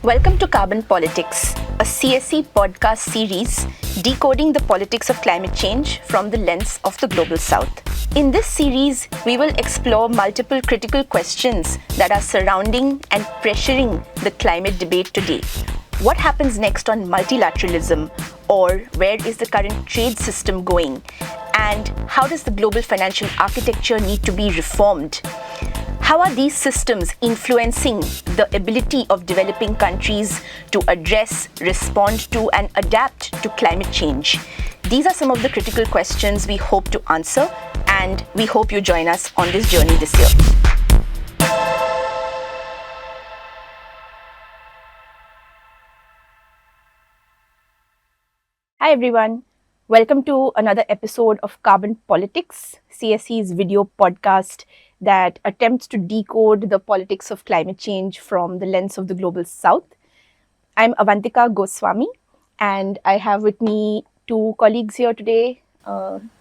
Welcome to Carbon Politics, a CSE podcast series decoding the politics of climate change from the lens of the Global South. In this series, we will explore multiple critical questions that are surrounding and pressuring the climate debate today. What happens next on multilateralism, or where is the current trade system going? And how does the global financial architecture need to be reformed? How are these systems influencing the ability of developing countries to address, respond to, and adapt to climate change? These are some of the critical questions we hope to answer, and we hope you join us on this journey this year. Hi everyone, welcome to another episode of Carbon Politics, CSE's video podcast that attempts to decode the politics of climate change from the lens of the Global South. I'm Avantika Goswami, and I have with me two colleagues here today.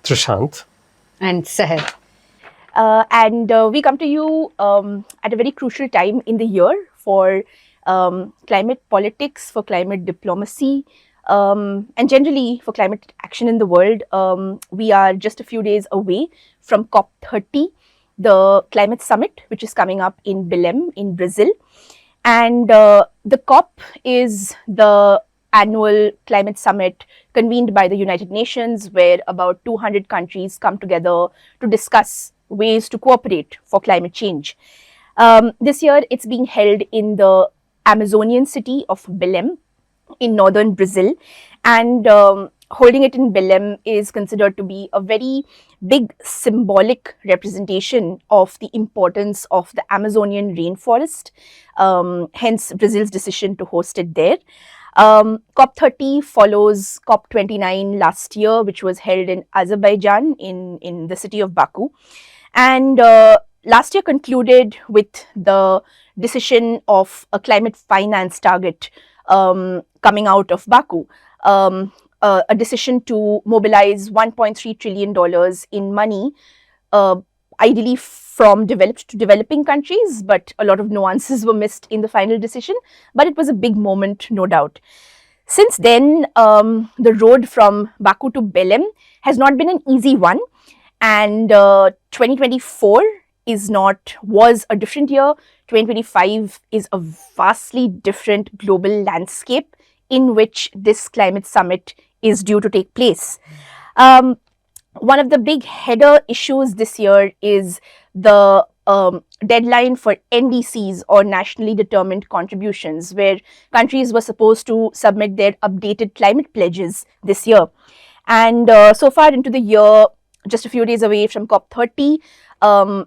Trishant. And Sehr. And we come to you at a very crucial time in the year for climate politics, for climate diplomacy, and generally for climate action in the world. We are just a few days away from COP30, the climate summit, which is coming up in Belem in Brazil. And the COP is the annual climate summit convened by the United Nations, where about 200 countries come together to discuss ways to cooperate for climate change. This year, it's being held in the Amazonian city of Belem in northern Brazil. And holding it in Belem is considered to be a very big symbolic representation of the importance of the Amazonian rainforest, hence Brazil's decision to host it there. COP30 follows COP29 last year, which was held in Azerbaijan in the city of Baku. And last year concluded with the decision of a climate finance target coming out of Baku. A decision to mobilize $1.3 trillion in money, ideally from developed to developing countries, but a lot of nuances were missed in the final decision. But it was a big moment, no doubt. Since then, the road from Baku to Belem has not been an easy one, and 2024 was a different year. 2025 is a vastly different global landscape in which this climate summit is due to take place. One of the big header issues this year is the deadline for NDCs, or nationally determined contributions, where countries were supposed to submit their updated climate pledges this year. And so far into the year, just a few days away from COP30,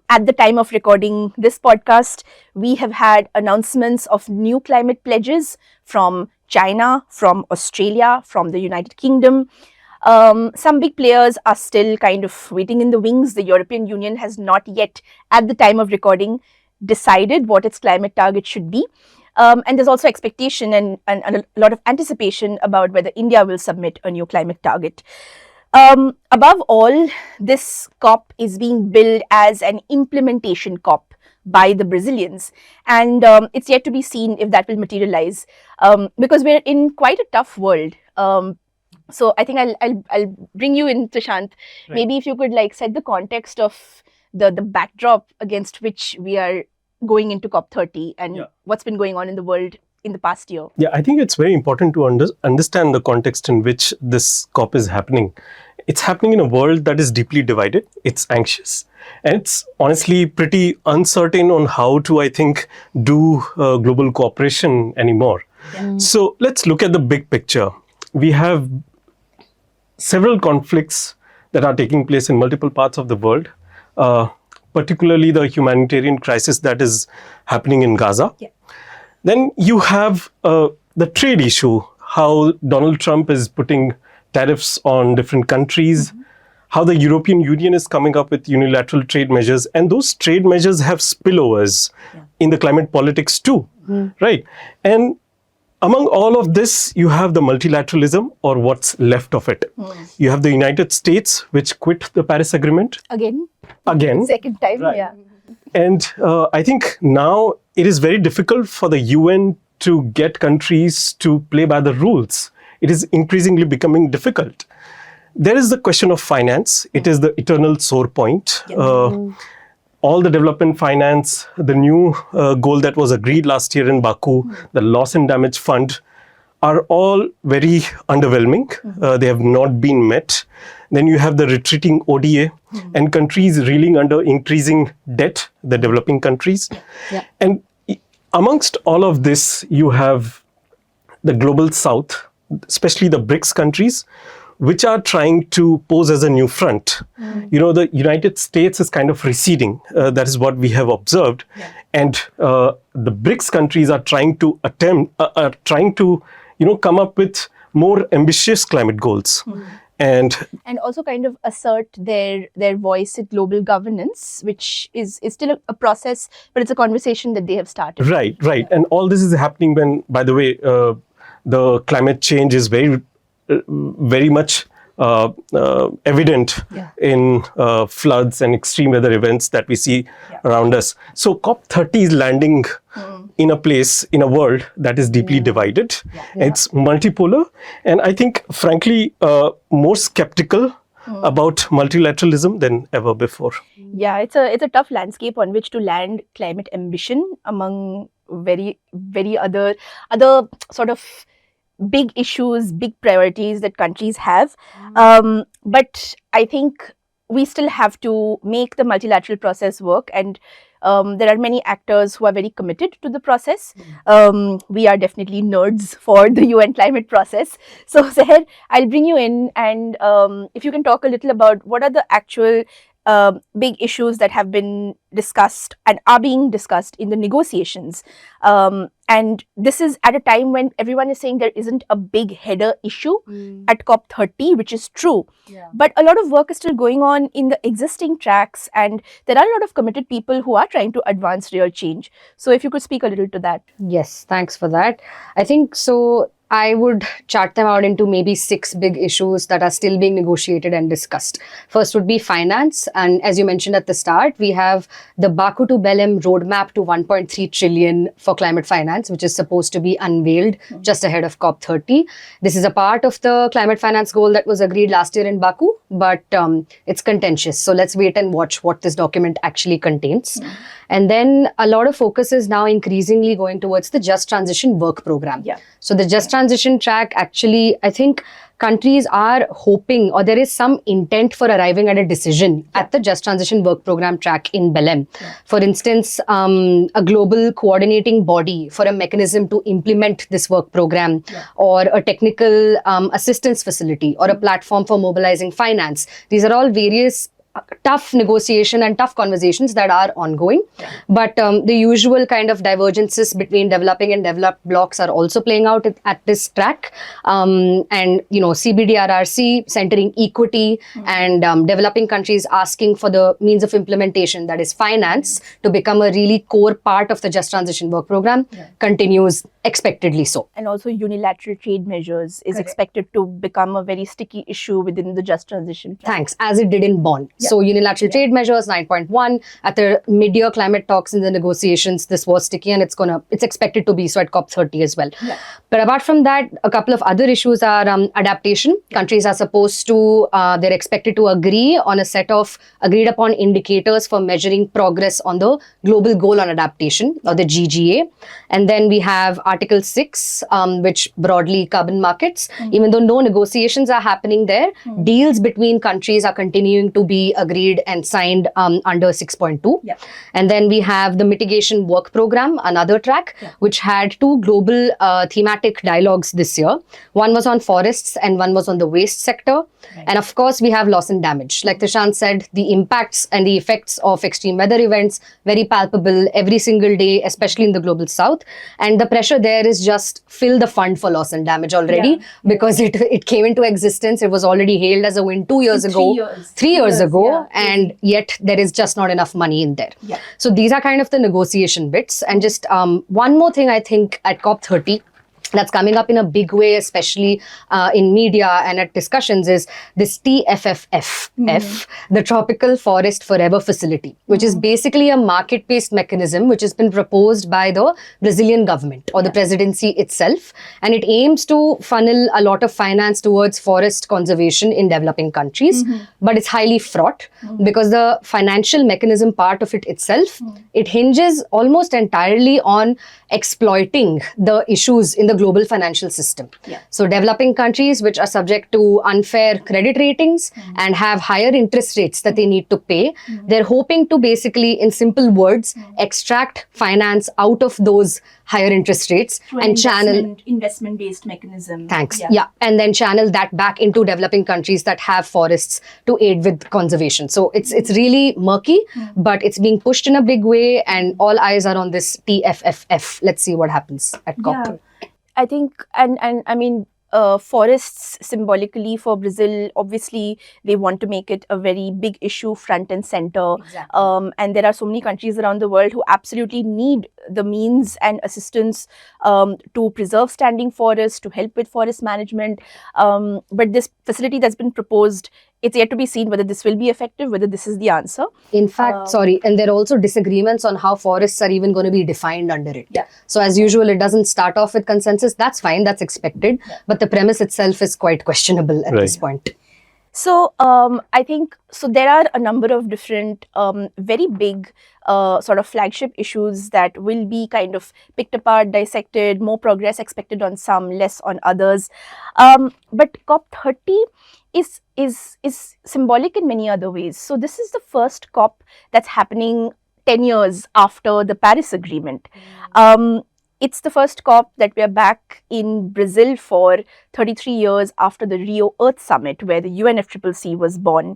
at the time of recording this podcast, we have had announcements of new climate pledges from China, from Australia, from the United Kingdom. Some big players are still kind of waiting in the wings. The European Union has not yet, at the time of recording, decided what its climate target should be. And there's also expectation and a lot of anticipation about whether India will submit a new climate target. Above all, this COP is being billed as an implementation COP by the Brazilians, and it's yet to be seen if that will materialize, because we're in quite a tough world. So I think I'll bring you in, Trishant. Right. Maybe if you could set the context of the backdrop against which we are going into COP30 and what's been going on in the world in the past year. Yeah, I think it's very important to understand the context in which this COP is happening. It's happening in a world that is deeply divided. It's anxious. And it's honestly pretty uncertain on how to, I think, do global cooperation anymore. Yeah. So let's look at the big picture. We have several conflicts that are taking place in multiple parts of the world, particularly the humanitarian crisis that is happening in Gaza. Yeah. Then you have the trade issue, how Donald Trump is putting tariffs on different countries, how the European Union is coming up with unilateral trade measures, and those trade measures have spillovers in the climate politics too, right? And among all of this, you have the multilateralism, or what's left of it. You have the United States, which quit the Paris Agreement. Again. Second time, right. Yeah. And I think now it is very difficult for the UN to get countries to play by the rules, it is increasingly becoming difficult. There is the question of finance. It is the eternal sore point. All the development finance, the new goal that was agreed last year in Baku, the loss and damage fund, are all very underwhelming. They have not been met. Then you have the retreating ODA and countries reeling under increasing debt, the developing countries. And amongst all of this, you have the global south, especially the BRICS countries, which are trying to pose as a new front. The United States is kind of receding. That is what we have observed. And the BRICS countries are trying to come up with more ambitious climate goals. And also kind of assert their voice in global governance, which is still a process, but it's a conversation that they have started. Right. And all this is happening when, by the way, the climate change is very much evident in floods and extreme weather events that we see around us. So COP30 is landing in a place, in a world that is deeply divided. It's multipolar, and I think, frankly, more skeptical about multilateralism than ever before. Yeah, it's a tough landscape on which to land climate ambition among very other sort of big issues, big priorities that countries have. But I think we still have to make the multilateral process work, and there are many actors who are very committed to the process. We are definitely nerds for the UN climate process. So Sehr, I'll bring you in, and if you can talk a little about what are the actual big issues that have been discussed and are being discussed in the negotiations. And this is at a time when everyone is saying there isn't a big header issue at COP30, which is true. But a lot of work is still going on in the existing tracks, and there are a lot of committed people who are trying to advance real change. So if you could speak a little to that. Yes, thanks for that. I think so. I would chart them out into maybe 6 big issues that are still being negotiated and discussed. First would be finance. And as you mentioned at the start, we have the Baku to Belem roadmap to 1.3 trillion for climate finance, which is supposed to be unveiled just ahead of COP30. This is a part of the climate finance goal that was agreed last year in Baku, but it's contentious. So let's wait and watch what this document actually contains. And then a lot of focus is now increasingly going towards the Just Transition work program. So the Just Transition track, actually, I think countries are hoping, or there is some intent for arriving at a decision at the Just Transition work program track in Belem. For instance, a global coordinating body for a mechanism to implement this work program, or a technical assistance facility, or a platform for mobilizing finance. These are all various tough negotiation and tough conversations that are ongoing. But the usual kind of divergences between developing and developed blocks are also playing out at this track. And, CBDRRC centering equity and developing countries asking for the means of implementation, that is finance, to become a really core part of the Just Transition work program continues expectedly so. And also unilateral trade measures is expected to become a very sticky issue within the Just Transition. Thanks, as it did in Bonn. So unilateral trade measures, 9.1, at the mid-year climate talks in the negotiations, this was sticky, and it's expected to be so at COP30 as well. But apart from that, a couple of other issues are adaptation. Countries are supposed to, they're expected to agree on a set of agreed upon indicators for measuring progress on the global goal on adaptation, or the GGA. And then we have Article 6, which broadly carbon markets. Even though no negotiations are happening there, deals between countries are continuing to be agreed and signed under 6.2. And then we have the mitigation work program, another track, which had 2 global thematic dialogues this year. One was on forests and one was on the waste sector. And of course, we have loss and damage. Like Trishant said, the impacts and the effects of extreme weather events, very palpable every single day, especially in the global south. And the pressure there is just fill the fund for loss and damage already, because it came into existence. It was already hailed as a win 2 years ago, 3 years ago, and yet there is just not enough money in there. So these are kind of the negotiation bits. And just one more thing, I think at COP30, that's coming up in a big way, especially in media and at discussions, is this TFFF, the Tropical Forest Forever Facility, which is basically a market-based mechanism which has been proposed by the Brazilian government or the presidency itself. And it aims to funnel a lot of finance towards forest conservation in developing countries. But it's highly fraught because the financial mechanism part of it itself, it hinges almost entirely on exploiting the issues in the global financial system. So developing countries which are subject to unfair credit ratings and have higher interest rates that they need to pay, they're hoping to basically, in simple words, extract finance out of those higher interest rates and channel investment-based mechanism. Thanks. And then channel that back into developing countries that have forests to aid with conservation. So it's really murky, but it's being pushed in a big way, and all eyes are on this TFFF. Let's see what happens at COP. I think, and I mean, forests symbolically for Brazil, obviously they want to make it a very big issue, front and center. And there are so many countries around the world who absolutely need the means and assistance to preserve standing forests, to help with forest management. But this facility that's been proposed, it's yet to be seen whether this will be effective, whether this is the answer. In fact, and there are also disagreements on how forests are even going to be defined under it. So as usual, it doesn't start off with consensus. That's fine, that's expected. But the premise itself is quite questionable at this point. So I think, so there are a number of different very big sort of flagship issues that will be kind of picked apart, dissected, more progress expected on some, less on others. But COP30 is symbolic in many other ways. So this is the first COP that's happening 10 years after the Paris Agreement. It's the first COP that we are back in Brazil for 33 years after the Rio Earth Summit, where the UNFCCC was born.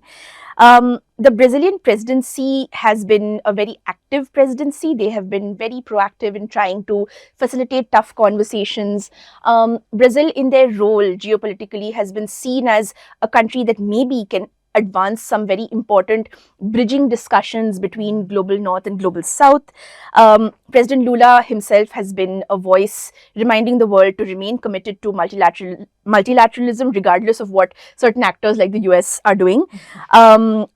The Brazilian presidency has been a very active presidency. They have been very proactive in trying to facilitate tough conversations. Brazil, in their role geopolitically, has been seen as a country that maybe can advance some very important bridging discussions between global north and global south. President Lula himself has been a voice reminding the world to remain committed to multilateralism, regardless of what certain actors like the US are doing.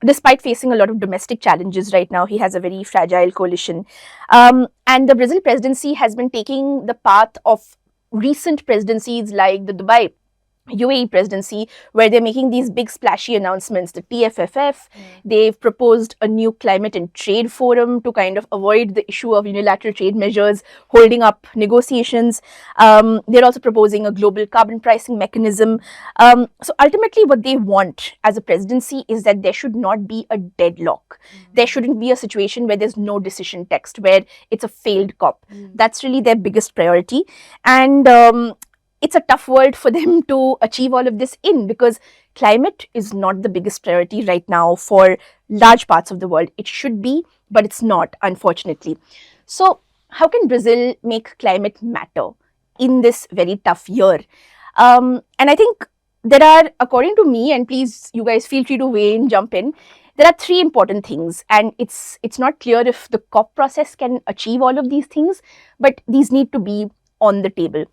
Despite facing a lot of domestic challenges right now, he has a very fragile coalition. And the Brazil presidency has been taking the path of recent presidencies like the Dubai UAE presidency, where they're making these big splashy announcements, the TFFF. They've proposed a new climate and trade forum to kind of avoid the issue of unilateral trade measures holding up negotiations. They're also proposing a global carbon pricing mechanism. So ultimately what they want as a presidency is that there should not be a deadlock. There shouldn't be a situation where there's no decision text, where it's a failed COP. That's really their biggest priority. And it's a tough world for them to achieve all of this in, because climate is not the biggest priority right now for large parts of the world. It should be, but it's not, unfortunately. So how can Brazil make climate matter in this very tough year? And I think there are, according to me, and please you guys feel free to weigh in, jump in, there are three important things, and it's not clear if the COP process can achieve all of these things, but these need to be on the table.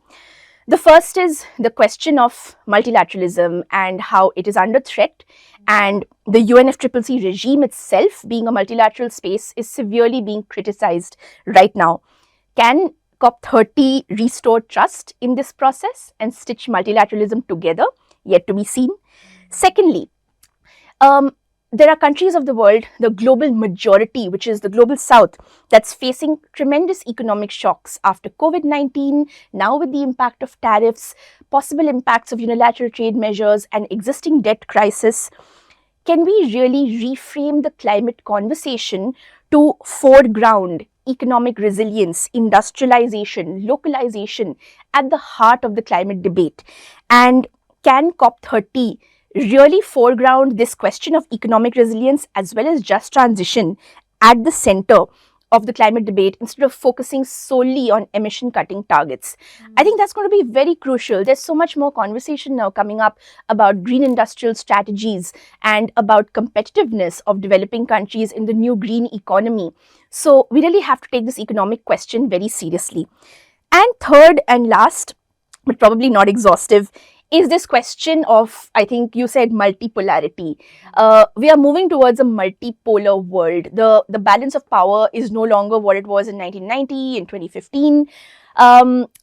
The first is the question of multilateralism and how it is under threat, and the UNFCCC regime itself, being a multilateral space, is severely being criticized right now. Can COP30 restore trust in this process and stitch multilateralism together? Yet to be seen. Secondly, there are countries of the world, the global majority, which is the global south, that's facing tremendous economic shocks after COVID-19, now with the impact of tariffs, possible impacts of unilateral trade measures, and existing debt crisis. Can we really reframe the climate conversation to foreground economic resilience, industrialization, localization at the heart of the climate debate? And can COP30 really foreground this question of economic resilience as well as just transition at the center of the climate debate, instead of focusing solely on emission cutting targets? I think that's going to be very crucial. There's so much more conversation now coming up about green industrial strategies and about competitiveness of developing countries in the new green economy. So we really have to take this economic question very seriously. And third and last, but probably not exhaustive, is this question of, I think you said, multipolarity. We are moving towards a multipolar world. The balance of power is no longer what it was in 1990, in 2015.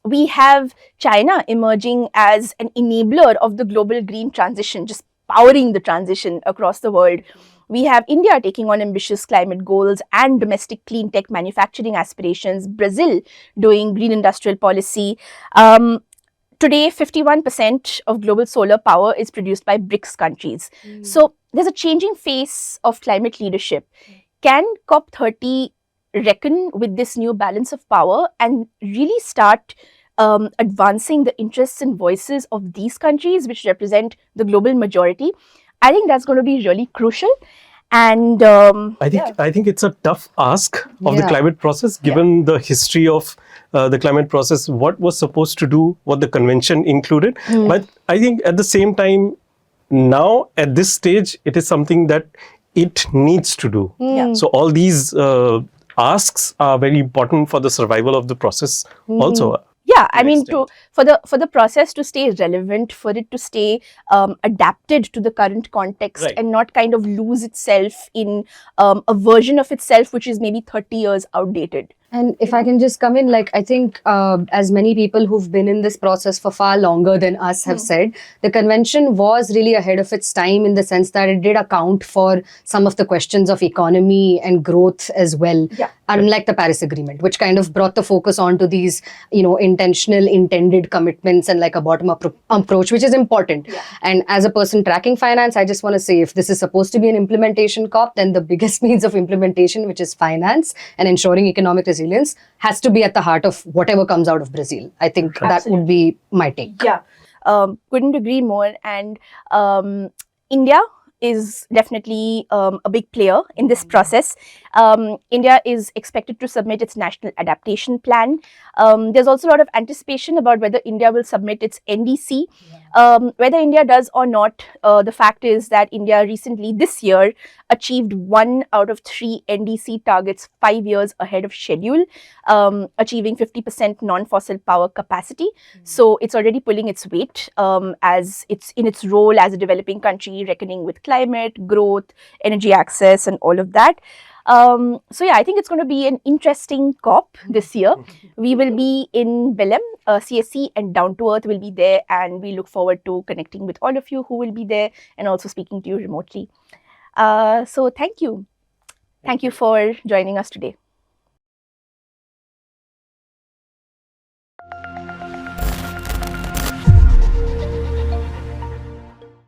We have China emerging as an enabler of the global green transition, just powering the transition across the world. We have India taking on ambitious climate goals and domestic clean tech manufacturing aspirations, Brazil doing green industrial policy. Today, 51% of global solar power is produced by BRICS countries. So there's a changing face of climate leadership. Can COP30 reckon with this new balance of power and really start advancing the interests and voices of these countries, which represent the global majority? I think that's going to be really crucial. And I think it's a tough ask of the Yeah. climate process, given the history of the climate process, what was supposed to do, what the convention included. But I think at the same time, now at this stage, it is something that it needs to do. Yeah. So all these asks are very important for the survival of the process also. yeah, I an mean, extent. for the process to stay relevant, for it to stay adapted to the current context, Right. and not kind of lose itself in a version of itself which is maybe 30 years outdated. And if I can just come in, like, I think as many people who've been in this process for far longer than us have said, the convention was really ahead of its time in the sense that it did account for some of the questions of economy and growth as well. Yeah. Unlike the Paris Agreement, which kind of brought the focus onto these, intentional, intended commitments and like a bottom-up approach, which is important. Yeah. And as a person tracking finance, I just want to say, if this is supposed to be an implementation COP, then the biggest means of implementation, which is finance and ensuring economic resilience, has to be at the heart of whatever comes out of Brazil. I think that would be my take. Yeah, couldn't agree more. And India is definitely a big player in this process. India is expected to submit its national adaptation plan. There's also a lot of anticipation about whether India will submit its NDC. Whether India does or not, the fact is that India recently, this year, achieved 1 out of 3 NDC targets 5 years ahead of schedule, achieving 50% non-fossil power capacity. So it's already pulling its weight as it's in its role as a developing country, reckoning with climate, growth, energy access, and all of that. So yeah, I think it's going to be an interesting COP this year. We will be in Belem, CSC and Down to Earth will be there, and we look forward to connecting with all of you who will be there and also speaking to you remotely. So thank you. Thank you for joining us today.